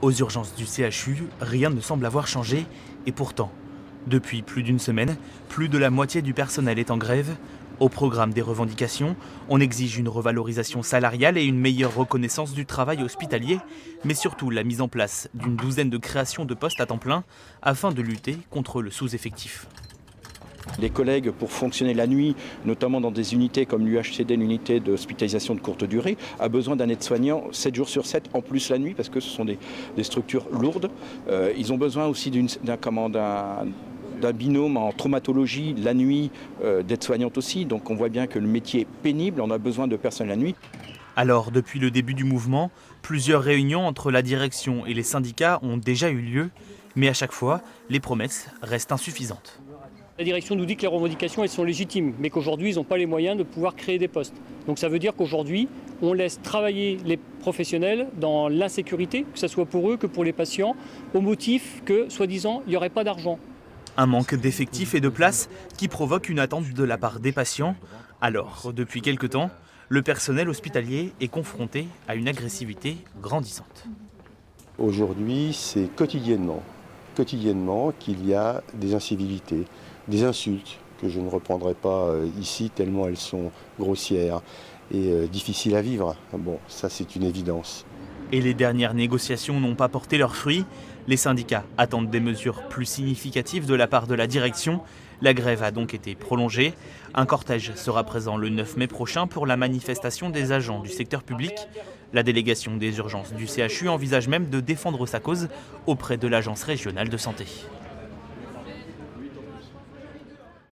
Aux urgences du CHU, rien ne semble avoir changé, et pourtant, depuis plus d'une semaine, plus de la moitié du personnel est en grève. Au programme des revendications, on exige une revalorisation salariale et une meilleure reconnaissance du travail hospitalier, mais surtout la mise en place d'une douzaine de créations de postes à temps plein afin de lutter contre le sous-effectif. Les collègues, pour fonctionner la nuit, notamment dans des unités comme l'UHCD, l'unité d'hospitalisation de courte durée, a besoin d'un aide-soignant 7 jours sur 7, en plus la nuit, parce que ce sont des structures lourdes. Ils ont besoin aussi d'un binôme en traumatologie, la nuit, d'aide-soignante aussi. Donc on voit bien que le métier est pénible, on a besoin de personnes la nuit. Alors, depuis le début du mouvement, plusieurs réunions entre la direction et les syndicats ont déjà eu lieu, mais à chaque fois, les promesses restent insuffisantes. La direction nous dit que les revendications elles sont légitimes, mais qu'aujourd'hui ils n'ont pas les moyens de pouvoir créer des postes. Donc ça veut dire qu'aujourd'hui on laisse travailler les professionnels dans l'insécurité, que ce soit pour eux que pour les patients, au motif que, soi-disant, il n'y aurait pas d'argent. Un manque d'effectifs et de places qui provoque une attente de la part des patients. Alors, depuis quelque temps, le personnel hospitalier est confronté à une agressivité grandissante. Aujourd'hui, c'est quotidiennement qu'il y a des incivilités, des insultes que je ne reprendrai pas ici tellement elles sont grossières et difficiles à vivre. Bon, ça c'est une évidence. Et les dernières négociations n'ont pas porté leurs fruits. Les syndicats attendent des mesures plus significatives de la part de la direction. La grève a donc été prolongée. Un cortège sera présent le 9 mai prochain pour la manifestation des agents du secteur public. La délégation des urgences du CHU envisage même de défendre sa cause auprès de l'Agence régionale de santé.